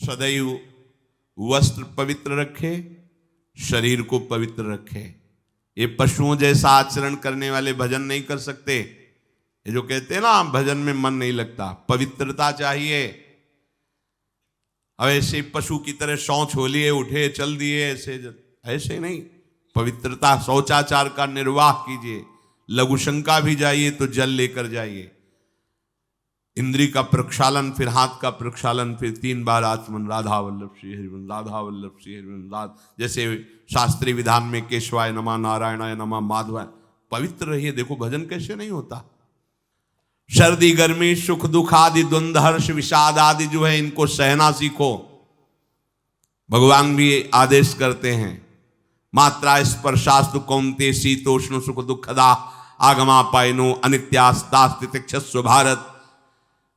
सदैव वस्त्र पवित्र रखे, शरीर को पवित्र रखे। ये पशुओं जैसा आचरण करने वाले भजन नहीं कर सकते। ये जो कहते हैं ना भजन में मन नहीं लगता, पवित्रता चाहिए। अब ऐसे पशु की तरह शौच हो लिए, उठे चल दिए, ऐसे नहीं। पवित्रता, शौचाचार का निर्वाह कीजिए। लघु शंका भी जाइए तो जल लेकर जाइए। इंद्री का प्रक्षालन, फिर हाथ का प्रक्षालन, फिर 3 बार आचमन, राधा वल्लभ श्री हरिवंश, राधा वल्लभ श्री हरिवंश, जैसे शास्त्रीय विधान में केशवाय नमः, नारायणाय नमः, माधवाय। पवित्र रहिए। देखो भजन कैसे नहीं होता। सर्दी गर्मी सुख दुख आदि द्वंद हर्ष विषाद आदि जो है इनको सहना सीखो। भगवान भी आदेश करते हैं, मात्रा स्पर्शास्तु कौन्ते शीतोष्ण सुख दुखदा आगमा पायनो अनित्यास्तास्तितिक्षस्व भारत।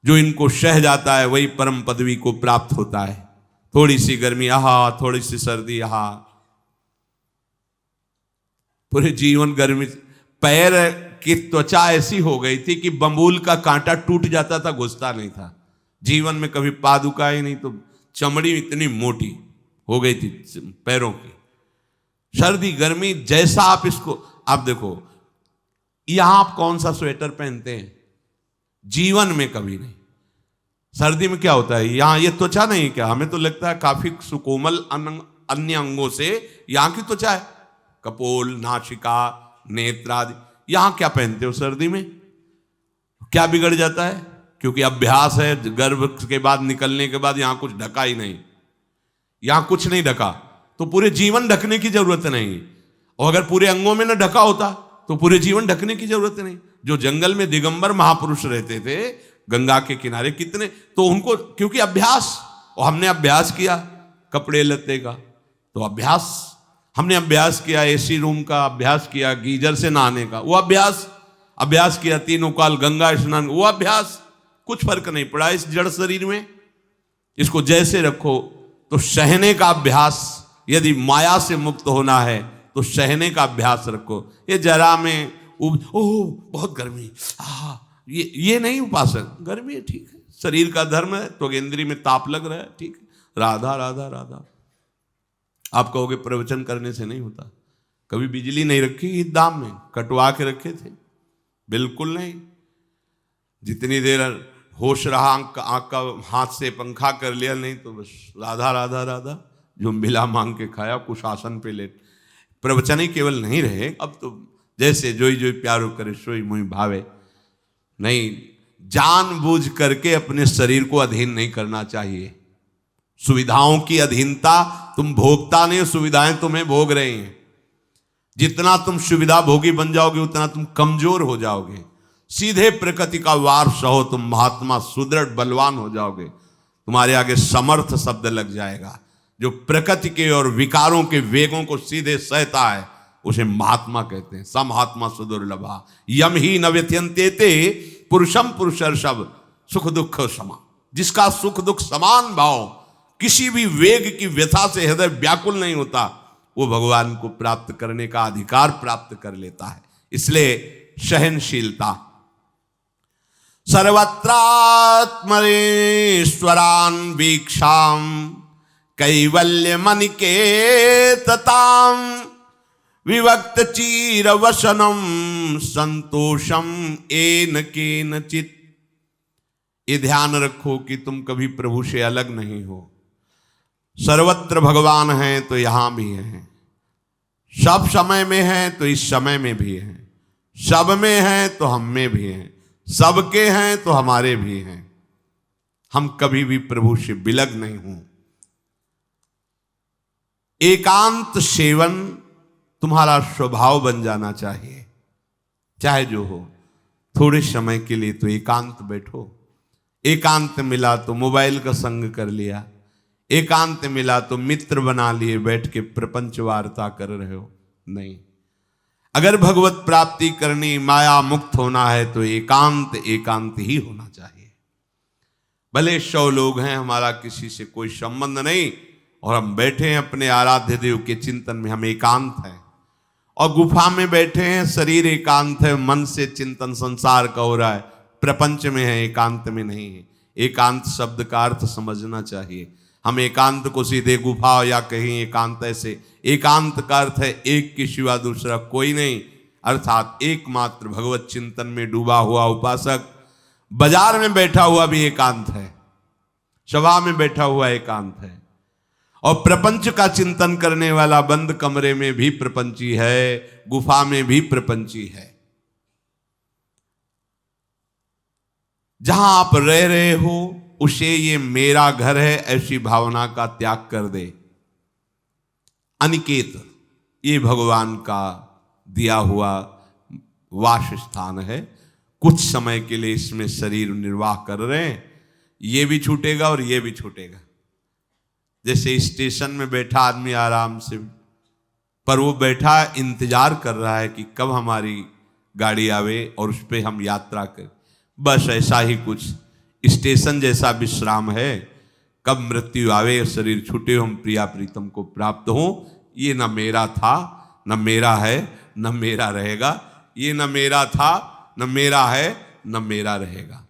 जो इनको सह जाता है वही परम पदवी को प्राप्त होता है। थोड़ी सी गर्मी आहा, थोड़ी सी सर्दी आहा, पूरे जीवन गर्मी। पैर की त्वचा ऐसी हो गई थी कि बंबूल का कांटा टूट जाता था, घुसता नहीं था। जीवन में कभी पादुका ही नहीं, तो चमड़ी इतनी मोटी हो गई थी पैरों की। सर्दी गर्मी जैसा आप इसको, आप देखो यहां आप कौन सा स्वेटर पहनते हैं, जीवन में कभी नहीं। सर्दी में क्या होता है, यहां ये त्वचा नहीं क्या, हमें तो लगता है काफी सुकोमल अन्य अंगों से यहां की त्वचा है, कपोल, नासिका, नेत्र आदि। यहां क्या पहनते हो सर्दी में, क्या बिगड़ जाता है? क्योंकि अभ्यास है, गर्भ के बाद निकलने के बाद यहां कुछ ढका ही नहीं, यहां कुछ नहीं ढका तो पूरे जीवन ढकने की जरूरत नहीं। और अगर पूरे अंगों में न ढका होता तो पूरे जीवन ढकने की जरूरत नहीं। जो जंगल में दिगंबर महापुरुष रहते थे गंगा के किनारे, कितने, तो उनको क्योंकि अभ्यास, और हमने अभ्यास किया कपड़े लत्ते का, तो अभ्यास, हमने अभ्यास किया एसी रूम का, अभ्यास किया गीजर से नहाने का, वो अभ्यास किया 3 काल गंगा स्नान, वो अभ्यास। कुछ फर्क नहीं पड़ा इस जड़ शरीर में। इसको जैसे रखो। तो सहने का अभ्यास, यदि माया से मुक्त होना है तो सहने का अभ्यास रखो। ये जरा में ओह बहुत गर्मी, ये नहीं उपासक। गर्मी है ठीक है, शरीर का धर्म है, तो इंद्री में ताप लग रहा है ठीक है, राधा राधा राधा। आप कहोगे प्रवचन करने से नहीं होता। कभी बिजली नहीं रखी ईद दाम में, कटवा के रखे थे? बिल्कुल नहीं। जितनी देर होश रहा आंख का हाथ से पंखा कर लिया, नहीं तो बस राधा राधा राधा। जो मिला मांग के खाया, कुछ आसन पे लेट। प्रवचन ही केवल नहीं रहे, अब तो जैसे जोई जोई प्यारो करे सोई मोहि भावे। नहीं, जानबूझ करके अपने शरीर को अधीन नहीं करना चाहिए। सुविधाओं की अधीनता, तुम भोगता नहीं, सुविधाएं तुम्हें भोग रही हैं। जितना तुम सुविधा भोगी बन जाओगे उतना तुम कमजोर हो जाओगे। सीधे प्रकृति का वार सहो, तुम महात्मा सुदृढ़ बलवान हो जाओगे। तुम्हारे आगे समर्थ शब्द लग जाएगा। जो प्रकृति के और विकारों के वेगों को सीधे सहता है उसे महात्मा कहते हैं। समहात्मा सुदुर्लभा यम ही न व्यथयन्ते ते पुरुषम पुरुषर्षभ सुख दुख समा। जिसका सुख दुख समान भाव, किसी भी वेग की व्यथा से हृदय व्याकुल नहीं होता, वो भगवान को प्राप्त करने का अधिकार प्राप्त कर लेता है। इसलिए सहनशीलता। सर्वत्रात्मनेश्वरान वीक्षाम कैवल्य मनिकेतताम विवक्त चीर वसनम संतोषम एन केनचित। ये ध्यान रखो कि तुम कभी प्रभु से अलग नहीं हो। सर्वत्र भगवान हैं तो यहां भी हैं, सब समय में हैं तो इस समय में भी हैं, सब में हैं तो हम में भी हैं, सबके हैं तो हमारे भी हैं। हम कभी भी प्रभु से बिलग नहीं हूं। एकांत सेवन तुम्हारा स्वभाव बन जाना चाहिए। चाहे जो हो, थोड़े समय के लिए तो एकांत बैठो। एकांत मिला तो मोबाइल का संग कर लिया, एकांत मिला तो मित्र बना लिए, बैठ के प्रपंच वार्ता कर रहे हो। नहीं, अगर भगवत प्राप्ति करनी, माया मुक्त होना है तो एकांत एकांत ही होना चाहिए। भले 100 लोग हैं, हमारा किसी से कोई संबंध नहीं, और हम बैठे हैं अपने आराध्य देव के चिंतन में, हम एकांत हैं। और गुफा में बैठे हैं, शरीर एकांत है, मन से चिंतन संसार का हो रहा है, प्रपंच में है, एकांत में नहीं है। एकांत शब्द का अर्थ समझना चाहिए। हम एकांत को सीधे गुफा या कहीं एकांत ऐसे, एकांत का अर्थ है एक के सिवा दूसरा कोई नहीं, अर्थात एकमात्र भगवत चिंतन में डूबा हुआ उपासक। बाजार में बैठा हुआ भी एकांत है, सभा में बैठा हुआ एकांत है, और प्रपंच का चिंतन करने वाला बंद कमरे में भी प्रपंची है, गुफा में भी प्रपंची है। जहां आप रह रहे हो उसे ये मेरा घर है ऐसी भावना का त्याग कर दे। अनिकेत ये भगवान का दिया हुआ वास स्थान है। कुछ समय के लिए इसमें शरीर निर्वाह कर रहे हैं, ये भी छूटेगा और ये भी छूटेगा। जैसे स्टेशन में बैठा आदमी आराम से, पर वो बैठा इंतजार कर रहा है कि कब हमारी गाड़ी आवे और उस पर हम यात्रा करें। बस ऐसा ही कुछ स्टेशन जैसा विश्राम है, कब मृत्यु आवे और शरीर छूटे, हम प्रिया प्रीतम को प्राप्त हो। ये न मेरा था, न मेरा है, न मेरा रहेगा। ये न मेरा था, न मेरा है, न मेरा रहेगा।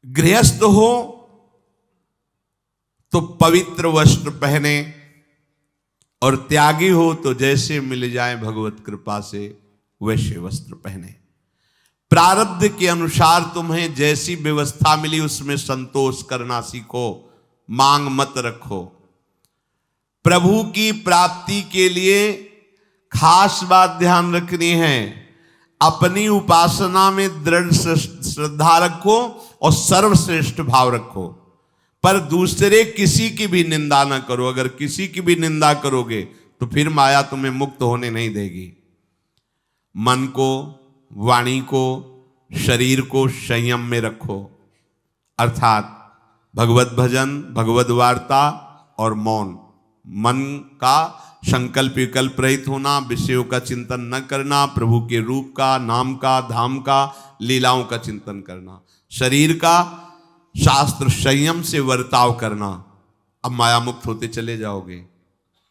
गृहस्थ हो तो पवित्र वस्त्र पहने, और त्यागी हो तो जैसे मिल जाए भगवत कृपा से वैसे वस्त्र पहने। प्रारब्ध के अनुसार तुम्हें जैसी व्यवस्था मिली उसमें संतोष करना सीखो, मांग मत रखो। प्रभु की प्राप्ति के लिए खास बात ध्यान रखनी है, अपनी उपासना में दृढ़ श्रद्धा रखो और सर्वश्रेष्ठ भाव रखो, पर दूसरे किसी की भी निंदा न करो। अगर किसी की भी निंदा करोगे तो फिर माया तुम्हें मुक्त होने नहीं देगी। मन को, वाणी को, शरीर को संयम में रखो, अर्थात भगवत भजन, भगवत वार्ता और मौन। मन का संकल्प विकल्प रहित होना, विषयों का चिंतन न करना, प्रभु के रूप का, नाम का, धाम का, लीलाओं का चिंतन करना। शरीर का शास्त्र संयम से वर्ताव करना। अब माया मुक्त होते चले जाओगे,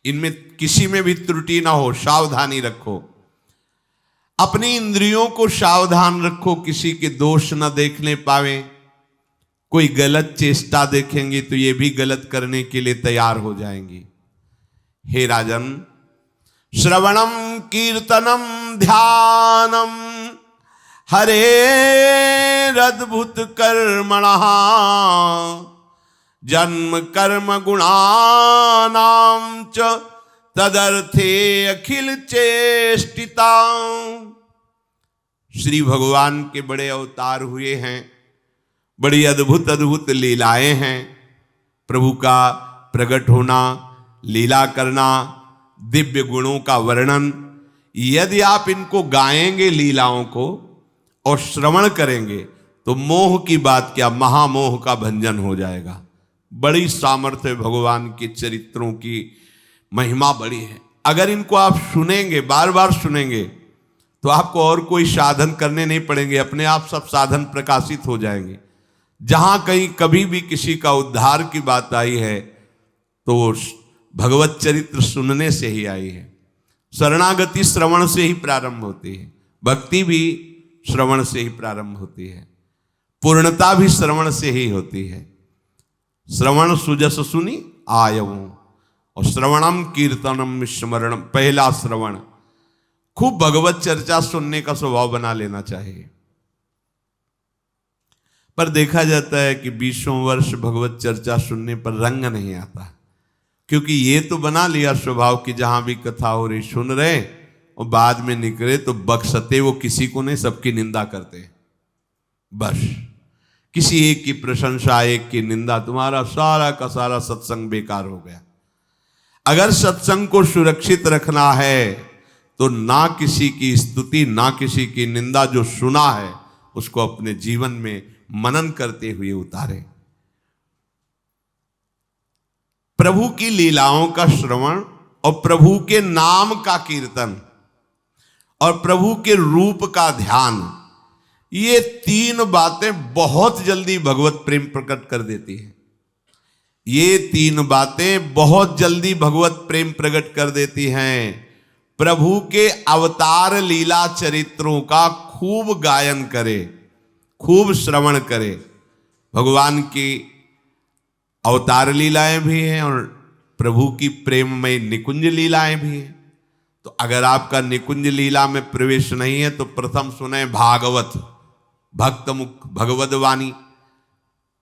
इनमें किसी में भी त्रुटि ना हो, सावधानी रखो। अपनी इंद्रियों को सावधान रखो, किसी के दोष न देखने पावे। कोई गलत चेष्टा देखेंगे तो ये भी गलत करने के लिए तैयार हो जाएंगी। हे राजन, श्रवणम कीर्तनम ध्यानम हरेरद्भुत कर्मणः जन्म कर्म गुणानां च तदर्थे अखिल चेष्टिता। श्री भगवान के बड़े अवतार हुए हैं, बड़ी अद्भुत अद्भुत लीलाएं हैं। प्रभु का प्रकट होना, लीला करना, दिव्य गुणों का वर्णन, यदि आप इनको गाएंगे लीलाओं को और श्रवण करेंगे तो मोह की बात क्या, महामोह का भंजन हो जाएगा। बड़ी सामर्थ्य भगवान के चरित्रों की, महिमा बड़ी है। अगर इनको आप सुनेंगे, बार बार सुनेंगे, तो आपको और कोई साधन करने नहीं पड़ेंगे, अपने आप सब साधन प्रकाशित हो जाएंगे। जहां कहीं कभी भी किसी का उद्धार की बात आई है तो भगवत चरित्र सुनने से ही आई है। शरणागति श्रवण से ही प्रारंभ होती है, भक्ति भी श्रवण से ही प्रारंभ होती है, पूर्णता भी श्रवण से ही होती है। श्रवण सुजस सुनी आयऊं, और श्रवणम कीर्तनम स्मरणम, पहला श्रवण। खूब भगवत चर्चा सुनने का स्वभाव बना लेना चाहिए। पर देखा जाता है कि 20 वर्ष भगवत चर्चा सुनने पर रंग नहीं आता, क्योंकि ये तो बना लिया स्वभाव कि जहां भी कथा हो रही सुन रहे, और बाद में निकले तो बख्शते वो किसी को नहीं, सबकी निंदा करते। बस किसी एक की प्रशंसा, एक की निंदा, तुम्हारा सारा का सारा सत्संग बेकार हो गया। अगर सत्संग को सुरक्षित रखना है तो ना किसी की स्तुति, ना किसी की निंदा, जो सुना है उसको अपने जीवन में मनन करते हुए उतारे। प्रभु की लीलाओं का श्रवण और प्रभु के नाम का कीर्तन और प्रभु के रूप का ध्यान, ये तीन बातें बहुत जल्दी भगवत प्रेम प्रकट कर देती है। ये तीन बातें बहुत जल्दी भगवत प्रेम प्रकट कर देती हैं। प्रभु के अवतार लीला चरित्रों का खूब गायन करे, खूब श्रवण करे। भगवान की अवतार लीलाएं भी हैं और प्रभु की प्रेममय निकुंज लीलाएं भी हैं। तो अगर आपका निकुंज लीला में प्रवेश नहीं है तो प्रथम सुने भागवत, भक्त मुख भगवद वाणी,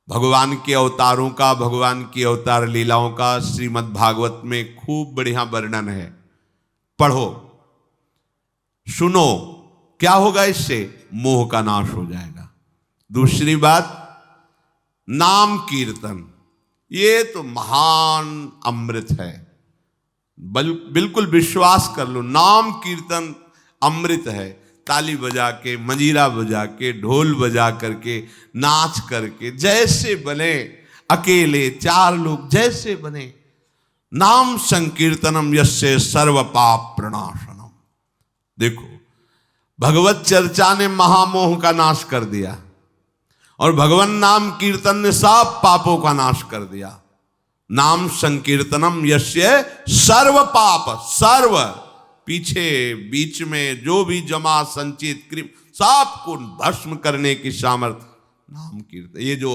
भगवान के अवतारों का, भगवान की अवतार लीलाओं का श्रीमद् भागवत में खूब बढ़िया वर्णन है। पढ़ो, सुनो, क्या होगा इससे? मोह का नाश हो जाएगा। दूसरी बात, नाम कीर्तन, ये तो महान अमृत है। बिल्कुल विश्वास कर लो, नाम कीर्तन अमृत है। ताली बजा के, मंजीरा बजा के, ढोल बजा करके, नाच करके, जैसे बने, अकेले चार लोग जैसे बने, नाम संकीर्तनम यस्य सर्व पाप प्रणाशनम। देखो, भगवत चर्चा ने महामोह का नाश कर दिया और भगवान नाम कीर्तन ने सब पापों का नाश कर दिया। नाम संकीर्तनम यस्य सर्व पाप, सर्व पीछे बीच में जो भी जमा संचित कृप सबको भस्म करने की सामर्थ्य नाम कीर्तन। ये जो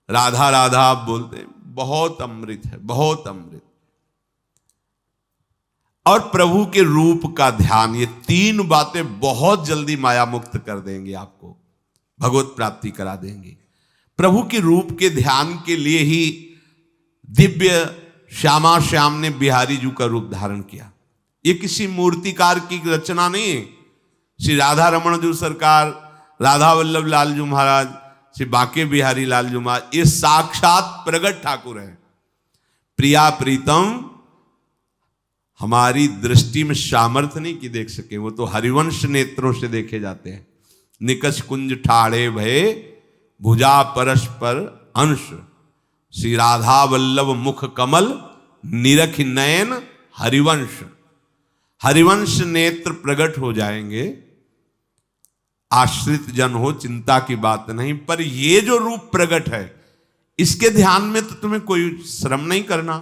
राधा राधा आप बोलते हैं, बहुत अमृत है, बहुत अमृत। और प्रभु के रूप का ध्यान, ये तीन बातें बहुत जल्दी माया मुक्त कर देंगे, आपको भगवत प्राप्ति करा देंगे। प्रभु के रूप के ध्यान के लिए ही दिव्य श्यामा श्याम ने बिहारी जी का रूप धारण किया। ये किसी मूर्तिकार की रचना नहीं है। श्री राधा रमण जी सरकार, राधा वल्लभ लाल जी महाराज, श्री बांके बिहारी लाल जी महाराज, ये साक्षात प्रगट ठाकुर हैं। प्रिया प्रीतम हमारी दृष्टि में सामर्थ्य नहीं कि देख सके, वो तो हरिवंश नेत्रों से देखे जाते हैं। निकष कुंज ठाड़े भये भुजा परस्पर अंश, श्री राधा वल्लभ मुख कमल निरख नयन हरिवंश। हरिवंश नेत्र प्रकट हो जाएंगे, आश्रित जन हो, चिंता की बात नहीं। पर ये जो रूप प्रकट है, इसके ध्यान में तो तुम्हें कोई श्रम नहीं करना।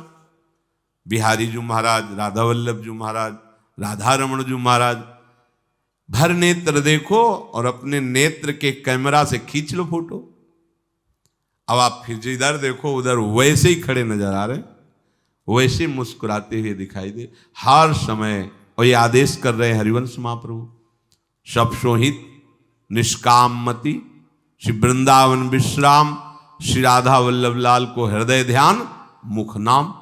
बिहारी जी महाराज, राधा वल्लभ जी महाराज, राधा रमण जी महाराज, भर नेत्र देखो और अपने नेत्र के कैमरा से खींच लो फोटो। अब आप फिर इधर देखो, उधर वैसे ही खड़े नजर आ रहे, वैसे मुस्कुराते हुए दिखाई दे हर समय। और ये आदेश कर रहे हैं हरिवंश महाप्रभु, सब सोहित निष्काम मति, श्री वृंदावन विश्राम, श्री राधा वल्लभ लाल को हृदय ध्यान मुख नाम।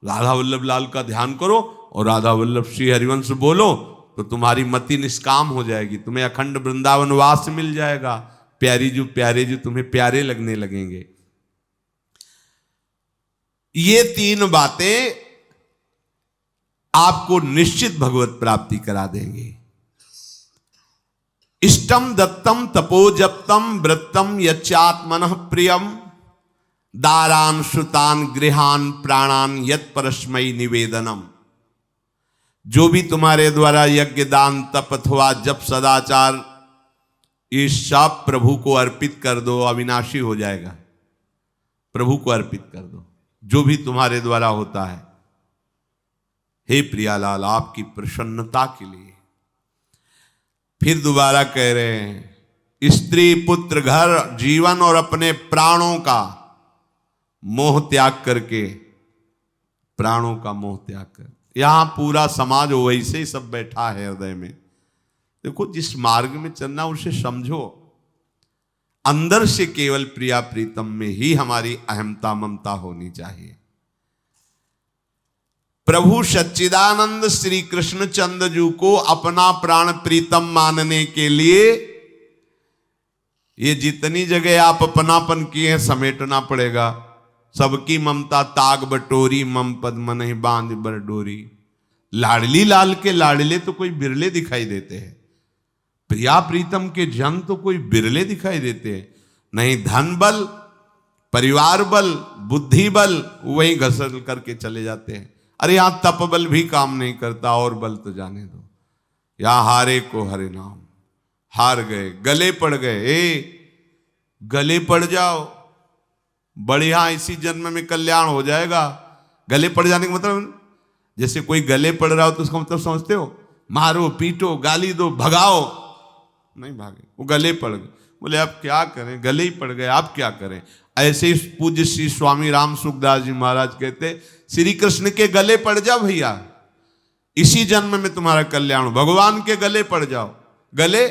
राधा वल्लभ लाल का ध्यान करो और राधा वल्लभ श्री हरिवंश बोलो तो तुम्हारी मति निष्काम हो जाएगी, तुम्हें अखंड वृंदावन वास मिल जाएगा। प्यारे जो तुम्हें प्यारे लगने लगेंगे। ये तीन बातें आपको निश्चित भगवत प्राप्ति करा देंगे। इष्टम दत्तम तपोजप्तम वृत्तम यच्चात्मनः प्रियम, दारान श्रुतान गृहान प्राणान यत् परस्मै निवेदनम। जो भी तुम्हारे द्वारा यज्ञ दान तप अथवा जप सदाचार, ये सब प्रभु को अर्पित कर दो, अविनाशी हो जाएगा। प्रभु को अर्पित कर दो जो भी तुम्हारे द्वारा होता है। हे प्रियालाल, आपकी प्रसन्नता के लिए। फिर दोबारा कह रहे हैं, स्त्री पुत्र घर जीवन और अपने प्राणों का मोह त्याग करके, प्राणों का मोह त्याग कर। यहां पूरा समाज वैसे ही सब बैठा है हृदय में। देखो, जिस मार्ग में चलना उसे समझो। अंदर से केवल प्रिया प्रीतम में ही हमारी अहमता ममता होनी चाहिए। प्रभु सच्चिदानंद श्री कृष्ण चंद्र जी को अपना प्राण प्रीतम मानने के लिए ये जितनी जगह आप अपनापन किए हैं समेटना पड़ेगा। सबकी ममता ताग बटोरी, मम पद मन ही बांध बर डोरी। लाडली लाल के लाडले तो कोई बिरले दिखाई देते हैं, प्रिया प्रीतम के जन तो कोई बिरले दिखाई देते हैं। नहीं धन बल, परिवार बल, बुद्धि बल, वही घसर करके चले जाते हैं। अरे यहां तप बल भी काम नहीं करता, और बल तो जाने दो। यहां हारे को हरे नाम, हार गए, गले पड़ गए। गले पड़ जाओ, बढ़िया इसी जन्म में कल्याण हो जाएगा। गले पड़ जाने का मतलब, जैसे कोई गले पड़ रहा हो तो उसका मतलब समझते हो? मारो पीटो गाली दो भगाओ, नहीं भागे, वो गले पड़ गए। बोले अब क्या करें, गले ही पड़ गए, आप क्या करें। ऐसे ही पूज्य श्री स्वामी राम सुखदास जी महाराज कहते, श्री कृष्ण के गले पड़ जाओ भैया, इसी जन्म में तुम्हारा कल्याण हो, भगवान के गले पड़ जाओ। गले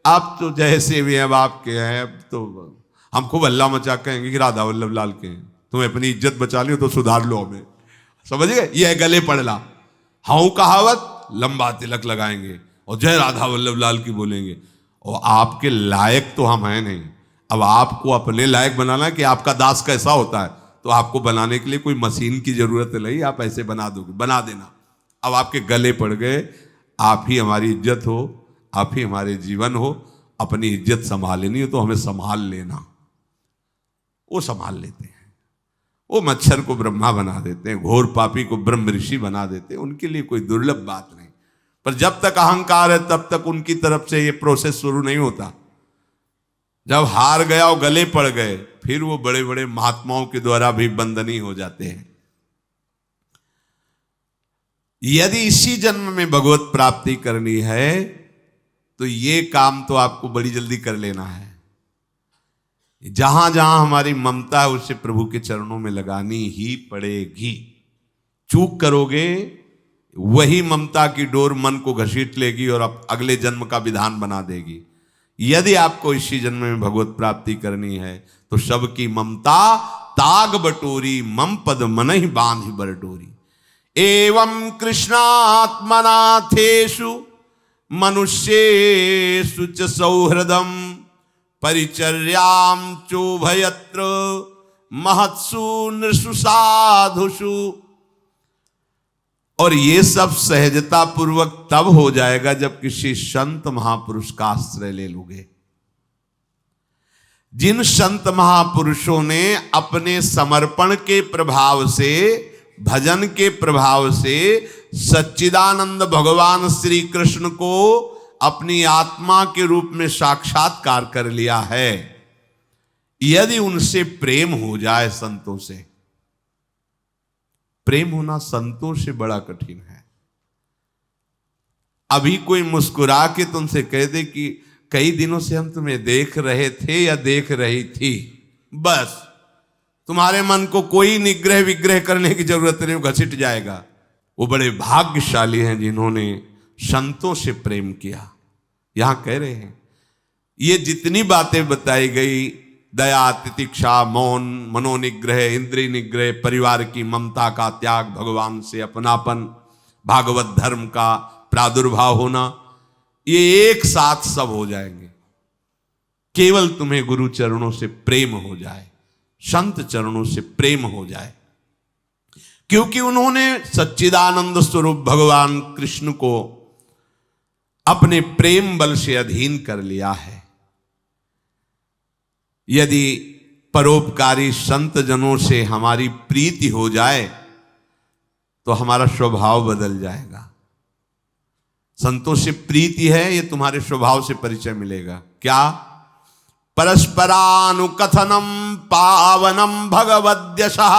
आप तो जैसे भी हैं, अब आपके हैं, अब तो हम खूब हल्ला मचा कहेंगे कि राधा वल्लभ लाल के हैं, तुम्हें अपनी इज्जत बचा ली तो सुधार लो हमें, समझ गए, ये गले पड़ला। हाँ कहावत, लंबा तिलक लगाएंगे और जय राधा वल्लभ लाल की बोलेंगे, और आपके लायक तो हम हैं नहीं। अब आपको अपने लायक बनाना कि आपका दास कैसा होता है, तो आपको बनाने के लिए कोई मशीन की जरूरत नहीं, आप ऐसे बना दोगे, बना देना। अब आपके गले पड़ गए, आप ही हमारी इज्जत हो, आप ही हमारे जीवन हो, अपनी इज्जत संभालनी हो तो हमें संभाल लेना। वो संभाल लेते हैं, वो मच्छर को ब्रह्मा बना देते हैं, घोर पापी को ब्रह्म ऋषि बना देते हैं, उनके लिए कोई दुर्लभ बात नहीं। पर जब तक अहंकार है तब तक उनकी तरफ से ये प्रोसेस शुरू नहीं होता। जब हार गया और गले पड़ गए, फिर वो बड़े बड़े महात्माओं के द्वारा भी बंदनी हो जाते हैं। यदि इसी जन्म में भगवत प्राप्ति करनी है तो ये काम तो आपको बड़ी जल्दी कर लेना है। जहां जहां हमारी ममता है उसे प्रभु के चरणों में लगानी ही पड़ेगी। चूक करोगे, वही ममता की डोर मन को घसीट लेगी और अगले जन्म का विधान बना देगी। यदि आपको इसी जन्म में भगवत प्राप्ति करनी है तो सबकी ममता ताग बटोरी, मम पद मन ही बांध बर डोरी। एवं कृष्णात्मनाथेषु मनुष्येषु च सौहृदम परिचर्यां चोभयत्र महत्सु नृषु साधुषु। और ये सब सहजता पूर्वक तब हो जाएगा जब किसी संत महापुरुष का आश्रय ले लोगे। जिन संत महापुरुषों ने अपने समर्पण के प्रभाव से, भजन के प्रभाव से सच्चिदानंद भगवान श्री कृष्ण को अपनी आत्मा के रूप में साक्षात्कार कर लिया है, यदि उनसे प्रेम हो जाए, संतों से प्रेम होना संतों से बड़ा कठिन है। अभी कोई मुस्कुरा के तुमसे कह दे कि कई दिनों से हम तुम्हें देख रहे थे या देख रही थी, बस तुम्हारे मन को कोई निग्रह विग्रह करने की जरूरत नहीं, घसीट जाएगा। वो बड़े भाग्यशाली हैं जिन्होंने संतों से प्रेम किया। यहां कह रहे हैं ये जितनी बातें बताई गई, दया, तितिक्षा, मौन, मनोनिग्रह, इंद्रिय निग्रह, परिवार की ममता का त्याग, भगवान से अपनापन, भागवत धर्म का प्रादुर्भाव होना, ये एक साथ सब हो जाएंगे केवल तुम्हें गुरु चरणों से प्रेम हो जाए, संत चरणों से प्रेम हो जाए। क्योंकि उन्होंने सच्चिदानंद स्वरूप भगवान कृष्ण को अपने प्रेम बल से अधीन कर लिया है। यदि परोपकारी संत जनों से हमारी प्रीति हो जाए तो हमारा स्वभाव बदल जाएगा। संतों से प्रीति है, ये तुम्हारे स्वभाव से परिचय मिलेगा। क्या? परस्परानुकथनम पावनम भगवद्यशः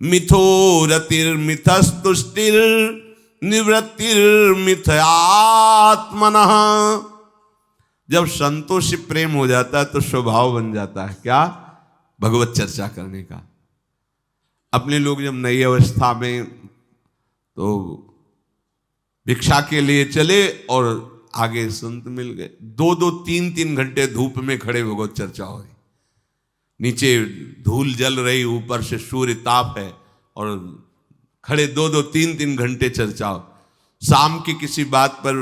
मिथो रतिर्मिथस्तुष्टिर निवृत्तिर्मिथ आत्मनः। जब संतों से प्रेम हो जाता है तो स्वभाव बन जाता है क्या? भगवत चर्चा करने का। अपने लोग जब नई अवस्था में तो भिक्षा के लिए चले और आगे संत मिल गए, 2-2, 3-3 घंटे धूप में खड़े भगवत चर्चा हो रही, नीचे धूल जल रही, ऊपर से सूर्य ताप है और खड़े 2-2, 3-3 घंटे चर्चा हो। शाम की किसी बात पर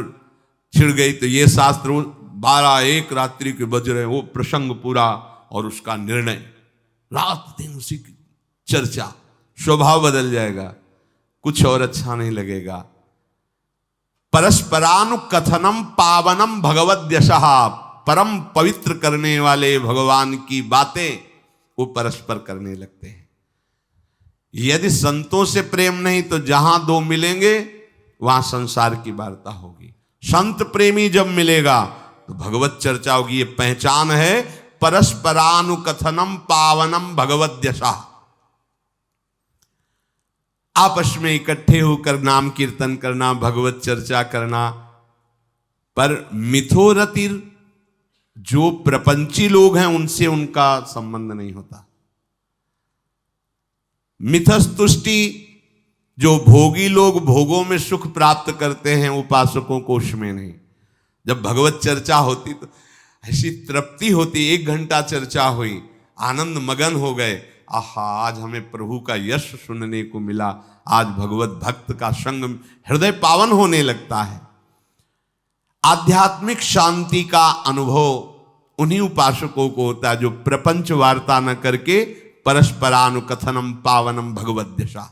छिड़ गई तो ये शास्त्र 12-1 रात्रि के बज रहे, वो प्रसंग पूरा और उसका निर्णय, रात दिन उसी की चर्चा। स्वभाव बदल जाएगा, कुछ और अच्छा नहीं लगेगा। परस्परानुकथनम पावनम भगवद्यशः, परम पवित्र करने वाले भगवान की बातें वो परस्पर करने लगते हैं। यदि संतों से प्रेम नहीं तो जहां दो मिलेंगे वहां संसार की वार्ता होगी। संत प्रेमी जब मिलेगा तो भगवत चर्चा होगी। ये पहचान है परस्परानुकथनम पावनम भगवद्यशः। आपस में इकट्ठे होकर नाम कीर्तन करना, भगवत चर्चा करना। पर मिथो रतिर, जो प्रपंची लोग हैं उनसे उनका संबंध नहीं होता। मिथस्तुष्टि, जो भोगी लोग भोगों में सुख प्राप्त करते हैं, उपासकों को उसमें नहीं। जब भगवत चर्चा होती तो ऐसी तृप्ति होती, 1 घंटा चर्चा हुई, आनंद मगन हो गए, आहा आज हमें प्रभु का यश सुनने को मिला, आज भगवत भक्त का संग, हृदय पावन होने लगता है। आध्यात्मिक शांति का अनुभव उन्हीं उपासकों को होता है जो प्रपंच वार्ता न करके परस्परानुकथनम पावनम भगवद्दशा